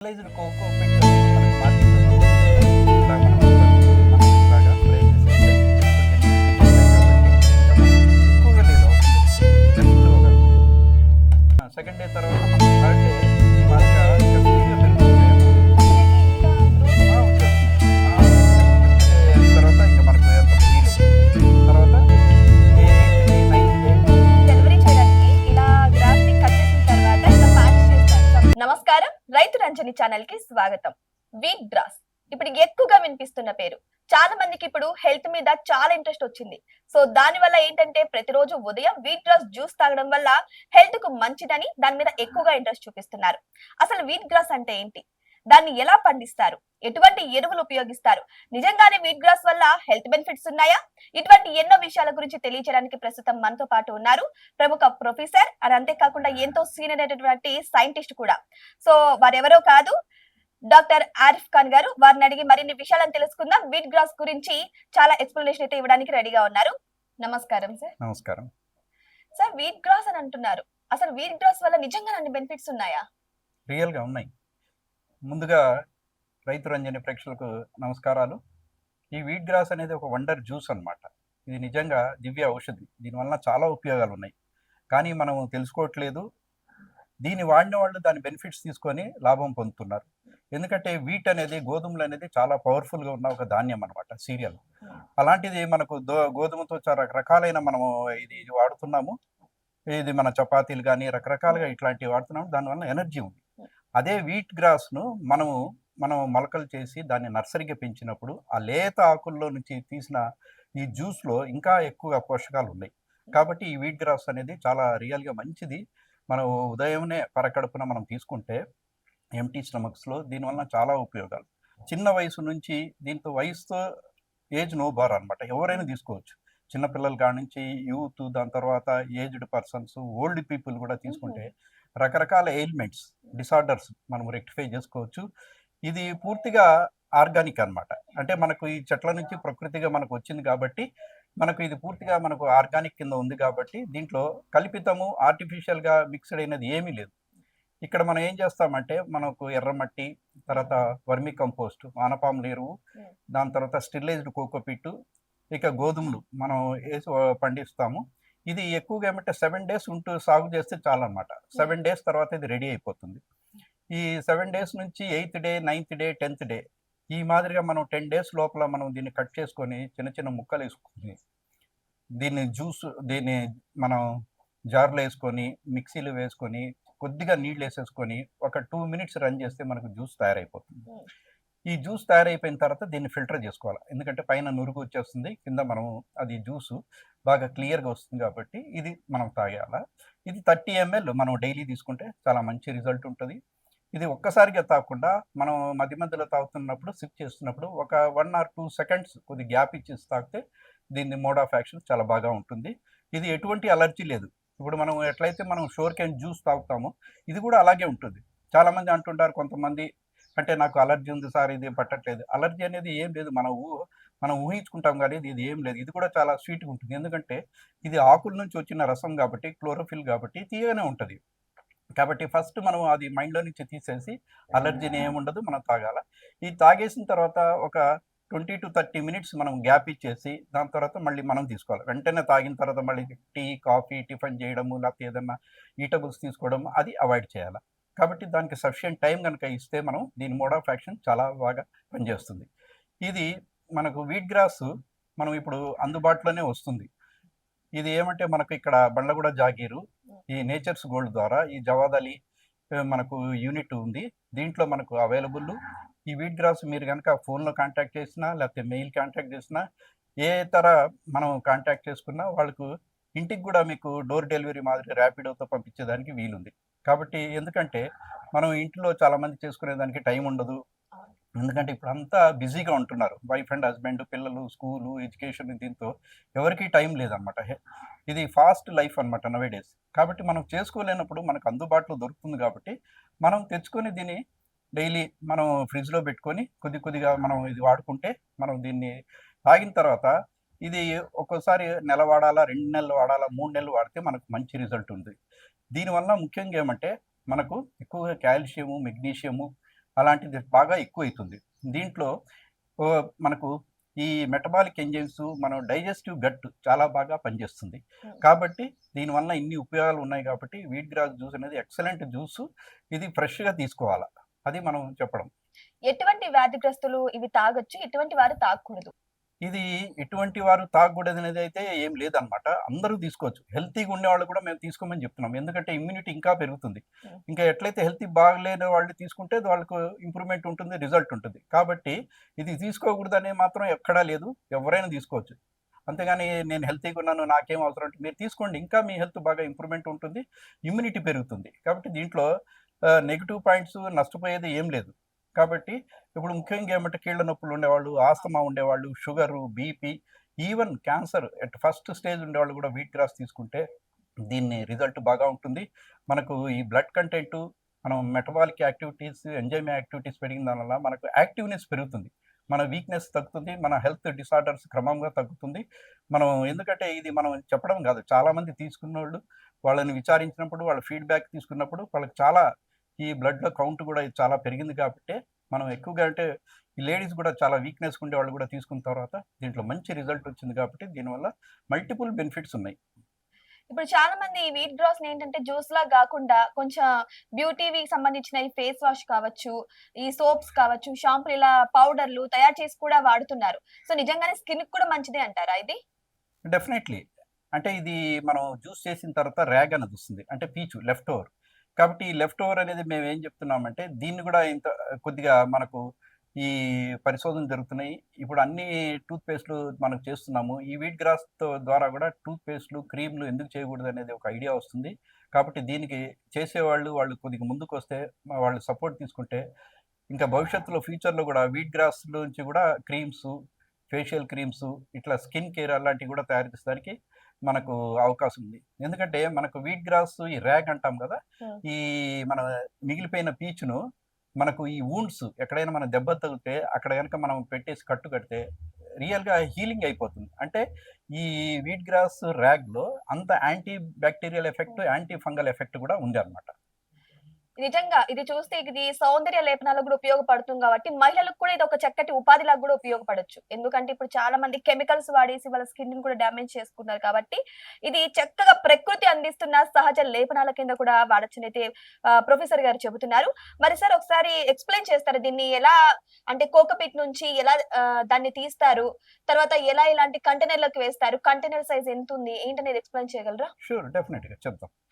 Realised cocoa pit అనేది మనకు మార్కెట్‌లో దొరుకుతుంది కదా! ఇలా మనం ఇలాగా స్ప్రే చేసేస్తే ఎక్కువగా లేదు అవసరం లేదు. జస్ట్ ఒక సెకండ్ డే తర్వాత మనం థర్డ్ డే ఈ మాదిరిగా ఇంకా ఫ్రీగా పెరుగుతుంటాయన్నమాట. వచ్చేస్తుంది. ఫిఫ్త్ డే తర్వాత ఇంకా మనకు ఎంత ఫ్రీ లేదు. తర్వాత eighth day, ninth day delivery చేయడానికి ఇలా గ్రాఫ్ ని కట్ చేసిన తర్వాత ఇలా ప్యాచ్ చేస్తారు. నమస్కారం, రైతు రంజని ఛానల్ కి స్వాగతం. వీట్ గ్రాస్ ఇప్పుడు ఎక్కువగా వినిపిస్తున్న పేరు. చాలా మందికి ఇప్పుడు హెల్త్ మీద చాలా ఇంట్రెస్ట్ వచ్చింది. సో దాని వల్ల ఏంటంటే ప్రతిరోజు ఉదయం వీట్ గ్రాస్ జ్యూస్ తాగడం వల్ల హెల్త్ కు మంచిదని దాని మీద ఎక్కువగా ఇంట్రెస్ట్ చూపిస్తున్నారు. అసలు వీట్ గ్రాస్ అంటే ఏంటి, దాన్ని ఎలా పండిస్తారు, ఎటువంటి ఎరువులు ఉపయోగిస్తారు, నిజంగానే వీట్ గ్రాస్ వల్ల హెల్త్ బెనిఫిట్స్ ఉన్నాయా, ఇటువంటి ఎన్నో విషయాల గురించి తెలియజేయడానికి ప్రస్తుతం మనతో పాటు ఉన్నారు ప్రముఖ ప్రొఫెసర్ అని, అంతేకాకుండా ఎంతో సీనియర్ అయినటువంటి సైంటిస్ట్ కూడా. సో వారెవరో కాదు, డాక్టర్ ఆరిఫ్ ఖాన్ గారు. వారిని అడిగి మరిన్ని విషయాలను తెలుసుకుందాం. వీట్ గ్రాస్ గురించి చాలా ఎక్స్ప్లెనేషన్ అయితే ఇవ్వడానికి రెడీగా ఉన్నారు. నమస్కారం సార్. నమస్కారం. సార్, వీట్ గ్రాస్ అని అంటున్నారు, అసలు వీట్ గ్రాస్ వల్ల నిజంగా అన్ని బెనిఫిట్స్ ఉన్నాయా? రియల్‌గా ఉన్నాయి. ముందుగా రైతు రంజని ప్రేక్షకులకు నమస్కారాలు. ఈ వీట్ గ్రాస్ అనేది ఒక వండర్ జ్యూస్ అన్నమాట. ఇది నిజంగా దివ్య ఔషధి. దీనివలన చాలా ఉపయోగాలు ఉన్నాయి. కానీ మనం తెలుసుకోవట్లేదు. దీన్ని వాడిన వాళ్ళు దాని బెనిఫిట్స్ తీసుకొని లాభం పొందుతున్నారు. ఎందుకంటే వీట్ అనేది, గోధుమలు అనేది చాలా పవర్ఫుల్‌గా ఉన్న ఒక ధాన్యం అన్నమాట, సీరియల్. అలాంటిది మనకు గోధుమతో చాలా రకరకాలైన మనము ఇది వాడుతున్నాము. ఇది మన చపాతీలు గానీ రకరకాలుగా ఇట్లాంటివి వాడుతున్నాము. దానివల్ల ఎనర్జీ ఉంది. అదే వీట్ గ్రాస్‌ను మనం మొలకలు చేసి దాన్ని నర్సరీగా పెంచినప్పుడు ఆ లేత ఆకుల్లో నుంచి తీసిన ఈ జ్యూస్‌లో ఇంకా ఎక్కువ పోషకాలు ఉన్నాయి. కాబట్టి ఈ వీట్ గ్రాస్ అనేది చాలా రియల్‌గా మంచిది. మనం ఉదయమే పరకడుపున మనం తీసుకుంటే ఎంప్టీ స్టమక్స్‌లో దీనివలన చాలా ఉపయోగాలు. చిన్న వయసు నుంచి దీంతో వయసుతో ఏజ్ నో బార్ అన్నమాట. ఎవరైనా తీసుకోవచ్చు. చిన్న పిల్లల కాడ నుంచి యూత్, దాని తర్వాత ఏజ్డ్ పర్సన్స్, ఓల్డ్ పీపుల్ కూడా తీసుకుంటే రకరకాల ఎయిల్మెంట్స్, డిసార్డర్స్ మనం రెక్టిఫై చేసుకోవచ్చు. ఇది పూర్తిగా ఆర్గానిక్ అన్నమాట. అంటే మనకు ఈ చెట్ల నుంచి ప్రకృతిగా మనకు వచ్చింది కాబట్టి, మనకు ఇది పూర్తిగా మనకు ఆర్గానిక్ కింద ఉంది కాబట్టి, దీంట్లో కల్పితము, ఆర్టిఫిషియల్‌గా మిక్స్‌డ్ అయినది ఏమీ లేదు. ఇక్కడ మనం ఏం చేస్తామంటే, మనకు ఎర్రమట్టి, తర్వాత వర్మి కంపోస్ట్, వానపాముల ఎరువు, దాని తర్వాత స్టెరిలైజ్డ్ కోకోపీట్, ఇక గోధుమలు మనం ఏసి పండిస్తాము. ఇది ఎక్కువగా ఏమంటే 7 డేస్ సాగు చేస్తే చాలన్నమాట. 7 డేస్ తర్వాత ఇది రెడీ అయిపోతుంది. ఈ 7 డేస్ నుంచి 8థ్ డే, 9థ్ డే, 10థ్ డే ఈ మాదిరిగా మనం 10 డేస్ లోపల మనం దీన్ని కట్ చేసుకొని చిన్న చిన్న ముక్కలు వేసుకొని దీన్ని మనం జార్‌లో వేసుకొని, మిక్సీలో వేసుకొని, కొద్దిగా నీళ్ళు వేసేసుకొని ఒక 2 మినిట్స్ రన్ చేస్తే మనకు జ్యూస్ తయారైపోతుంది. ఈ జ్యూస్ తయారైపోయిన తర్వాత దీన్ని ఫిల్టర్ చేసుకోవాలి. ఎందుకంటే పైన నురుగు వచ్చేస్తుంది. కింద మనం అది జ్యూసు బాగా క్లియర్‌గా వస్తుంది కాబట్టి ఇది మనం తాగేయాలా. ఇది 30 ఎంఎల్ మనం డైలీ తీసుకుంటే చాలా మంచి రిజల్ట్ ఉంటది. ఇది ఒక్కసారిగా తాగకుండా మనం మధ్య మధ్యలో తాగుతున్నప్పుడు, సిప్ చేస్తున్నప్పుడు ఒక 1 ఆర్ 2 సెకండ్స్ కొద్దిగా గ్యాప్ ఇచ్చేసి తాగితే దీని మోడ్ ఆఫ్ యాక్షన్ చాలా బాగా ఉంటుంది. ఇది ఎటువంటి అలర్జీ లేదు. ఇప్పుడు మనం ఎట్లయితే మనం షుగర్ కేన్ జ్యూస్ తాగుతామో ఇది కూడా అలాగే ఉంటుంది. చాలామంది అంటుంటారు కొంతమంది, అంటే నాకు అలర్జీ ఉంది సార్, ఇది పట్టట్లేదు. అలర్జీ అనేది ఏం లేదు. మనం ఊహించుకుంటాం కానీ ఇది ఏం లేదు. ఇది కూడా చాలా స్వీట్‌గా ఉంటుంది. ఎందుకంటే ఇది ఆకుల నుంచి వచ్చిన రసం కాబట్టి, క్లోరోఫిల్ కాబట్టి తీయగానే ఉంటది. కాబట్టి ఫస్ట్ మనం అది మైండ్‌లో నుంచి తీసేసి అలర్జీని ఏముండదు, మనం తాగాల. ఇది తాగేసిన తర్వాత ఒక 20-30 మినిట్స్ మనం గ్యాప్ ఇచ్చేసి దాని తర్వాత మళ్ళీ మనం తీసుకోవాలి. వెంటనే తాగిన తర్వాత మళ్ళీ టీ, కాఫీ, టిఫిన్ చేయడము, లేకపోతే ఏదన్నా ఈటబుల్స్ తీసుకోవడం అది అవాయిడ్ చేయాల. కాబట్టి దానికి సఫిషియంట్ టైం గనుక ఇస్తే మనం దీని మోడ్ ఆఫ్ యాక్షన్ చాలా బాగా పనిచేస్తుంది. ఇది మనకు వీట్ గ్రాస్ మనం ఇప్పుడు అందుబాటులోనే వస్తుంది. ఇది ఏమంటే మనకు ఇక్కడ బండ్లగూడ జాగీరు, ఈ నేచర్స్ గోల్డ్ ద్వారా ఈ జవాద్ అలీ మనకు యూనిట్ ఉంది. దీంట్లో మనకు అవైలబుల్. ఈ వీట్ గ్రాస్ మీరు గనక ఫోన్‌లో కాంటాక్ట్ చేసినా, లేకపోతే మెయిల్ కాంటాక్ట్ చేసినా, ఏ తర మనం కాంటాక్ట్ చేసుకున్నా వాళ్ళకు ఇంటికి కూడా మీకు డోర్ డెలివరీ మాదిరి ర్యాపిడోతో పంపించేదానికి వీలుంది. కాబట్టి ఎందుకంటే మనం ఇంట్లో చాలామంది చేసుకునేదానికి టైం ఉండదు. ఎందుకంటే ఇప్పుడంతా బిజీగా ఉంటున్నారు. వైఫ్ అండ్ హస్బెండ్, పిల్లలు, స్కూలు, ఎడ్యుకేషన్, దీంతో ఎవరికీ టైం లేదనమాట. ఇది ఫాస్ట్ లైఫ్ అనమాట నౌఎడేస్. కాబట్టి మనం చేసుకోలేనప్పుడు మనకు అందుబాటులో దొరుకుతుంది కాబట్టి, మనం తెచ్చుకొని దీన్ని డైలీ మనం ఫ్రిడ్జ్‌లో పెట్టుకొని కొద్దిగా మనం ఇది వాడుకుంటే, మనం దీన్ని తాగిన తర్వాత ఇది ఒక్కోసారి నెల వాడాలా, 2 నెలలు వాడాలా, 3 నెలలు వాడితే మనకు మంచి రిజల్ట్ ఉంది. దీనివల్ల ముఖ్యంగా ఏమంటే మనకు ఎక్కువగా కాల్షియము, మెగ్నీషియము, అలాంటిది బాగా ఎక్కువ అవుతుంది. దీంట్లో మనకు ఈ మెటబాలిక్ ఎంజైమ్స్ మనం డైజెస్టివ్ గట్ చాలా బాగా పనిచేస్తుంది. కాబట్టి దీనివల్ల ఇన్ని ఉపయోగాలు ఉన్నాయి కాబట్టి వీట్ గ్రాస్ జ్యూస్ అనేది ఎక్సలెంట్ జ్యూస్. ఇది ఫ్రెష్‌గా తీసుకోవాలా. అది మనం చెప్పడం. ఎటువంటి వ్యాధిగ్రస్తులు ఇవి తాగొచ్చు, ఎటువంటి వారు తాగకూడదు? ఇది ఎటువంటి వారు తాగకూడదనేది అయితే ఏం లేదనమాట. అందరూ తీసుకోవచ్చు. హెల్తీగా ఉండేవాళ్ళు కూడా మేము తీసుకోమని చెప్తున్నాం. ఎందుకంటే ఇమ్యూనిటీ ఇంకా పెరుగుతుంది. ఇంకా ఎట్లయితే హెల్తీ బాగలేని వాళ్ళు తీసుకుంటే వాళ్ళకు ఇంప్రూవ్‌మెంట్ ఉంటుంది, రిజల్ట్ ఉంటుంది. కాబట్టి ఇది తీసుకోకూడదనే మాత్రం ఎక్కడా లేదు. ఎవరైనా తీసుకోవచ్చు. అంతేగాని నేను హెల్తీగా ఉన్నాను, నాకేం అవసరం అంటే మీరు తీసుకోండి. ఇంకా మీ హెల్త్ బాగా ఇంప్రూవ్‌మెంట్ ఉంటుంది. ఇమ్యూనిటీ పెరుగుతుంది. కాబట్టి దీంట్లో నెగెటివ్ పాయింట్స్ నష్టపోయేది ఏం లేదు. కాబట్టి ఇప్పుడు ముఖ్యంగా ఏమంటే కీళ్ళ నొప్పులు ఉండేవాళ్ళు, ఆస్తమా ఉండేవాళ్ళు, sugar, BP, even cancer at first stage ఉండేవాళ్ళు కూడా వీట్ గ్రాస్ తీసుకుంటే దీన్ని రిజల్ట్ బాగా ఉంటుంది. మనకు ఈ బ్లడ్ కంటెంటు, మనం మెటబాలిక్ యాక్టివిటీస్, ఎంజైమ్ యాక్టివిటీస్ పెరిగిన దానివల్ల మనకు యాక్టివ్‌నెస్ పెరుగుతుంది. మన వీక్‌నెస్ తగ్గుతుంది. మన హెల్త్ డిసార్డర్స్ క్రమంగా తగ్గుతుంది. మనం ఎందుకంటే ఇది మనం చెప్పడం కాదు. చాలామంది తీసుకున్నోళ్ళు వాళ్ళని విచారించినప్పుడు, వాళ్ళ ఫీడ్‌బ్యాక్ తీసుకున్నప్పుడు వాళ్ళకి చాలా ఈ బ్లడ్‌లో కౌంట్ కూడా చాలా పెరిగింది కాబట్టే మనం ఎక్కువగా అంటే ఈ లేడీస్ కూడా చాలా వీక్‌నెస్‌గా ఉండేవాళ్ళు కూడా తీసుకున్న తర్వాత దీంట్లో మంచి రిజల్ట్ వచ్చింది కాబట్టి దీనివల్ల మల్టిపుల్ బెనిఫిట్స్ ఉన్నాయి. ఇప్పుడు చాలా మంది ఈ వీట్ గ్రాస్‌ని ఏంటంటే జ్యూస్‌లా గాకుండా కొంచెం బ్యూటీ‌వి సంబంధించిన ఈ ఫేస్ వాష్ కావచ్చు, ఈ సోప్స్ కావచ్చు, షాంపూలు ఇలా పౌడర్‌లు తయారు చేసి కూడా వాడుతున్నారు. సో, నిజంగానే స్కిన్‌కి కూడా మంచిదే అంటారా ఇది? డెఫినైట్‌లీ. అంటే ఇది మనం జ్యూస్ చేసిన తర్వాత ర్యాగ్ అనేది వస్తుంది. అంటే పీచు లెఫ్ట్ ఓవర్. కాబట్టి ఈ లెఫ్ట్ ఓవర్ అనేది మేమేం చెప్తున్నామంటే దీన్ని కూడా ఇంత కొద్దిగా మనకు ఈ పరిశోధనలు జరుగుతున్నాయి. ఇప్పుడు అన్ని టూత్ పేస్ట్‌లు మనం చేస్తున్నాము. ఈ వీట్ గ్రాస్‌తో ద్వారా కూడా టూత్ పేస్ట్‌లు, క్రీమ్‌లు ఎందుకు చేయకూడదనేది ఒక ఐడియా వస్తుంది. కాబట్టి దీనికి చేసేవాళ్ళు వాళ్ళు కొద్దిగా ముందుకొస్తే వాళ్ళు సపోర్ట్ తీసుకుంటే ఇంకా భవిష్యత్తులో ఫ్యూచర్‌లో కూడా వీట్ గ్రాస్ నుంచి కూడా క్రీమ్సు, ఫేషియల్ క్రీమ్సు, ఇట్లా స్కిన్ కేర్ అలాంటివి కూడా తయారు చేసేదానికి మనకు అవకాశం ఉంది. ఎందుకంటే మనకు వీట్ గ్రాస్, ఈ ర్యాగ్ అంటాం కదా! హ్మ్. ఈ మన మిగిలిపోయిన పీచును మనకు ఈ వూండ్స్ ఎక్కడైనా మన దెబ్బ తగిలితే అక్కడ గనుక మనం పెట్టేసి కట్టు కడితే రియల్‌గా హీలింగ్ అయిపోతుంది. అంటే ఈ వీట్ గ్రాస్, ర్యాగ్‌లో అంత anti bacterial effect, anti fungal effect కూడా ఉందన్నమాట. నిజంగా ఇది చూస్తే ఇది సౌందర్య లేపనాలకు కూడా ఉపయోగపడుతుంది కాబట్టి మహిళలకు కూడా ఇది ఒక చక్కటి ఉపాధిలాగా కూడా ఉపయోగపడొచ్చు. ఎందుకంటే ఇప్పుడు చాలా మంది కెమికల్స్ వాడేసి వాళ్ళ స్కిన్‌ని కూడా డ్యామేజ్ చేసుకున్నారు కాబట్టి ఇది చక్కగా ప్రకృతి అందిస్తున్న సహజ లేపనాల కింద కూడా వాడొచ్చనైతే ప్రొఫెసర్ గారు చెబుతున్నారు. మరి సార్ ఒకసారి ఎక్స్‌ప్లెయిన్ చేస్తారా? దీన్ని ఎలా అంటే కోకోపీట్ నుంచి ఎలా దాన్ని తీస్తారు? తర్వాత ఎలా ఇలాంటి కంటైనర్‌లోకి వేస్తారు? కంటైనర్ సైజ్ ఎంతుంది? ఏంటనేది ఎక్స్‌ప్లెయిన్ చేయగలరా? షూర్. డెఫినెట్‌గా చెప్తాం.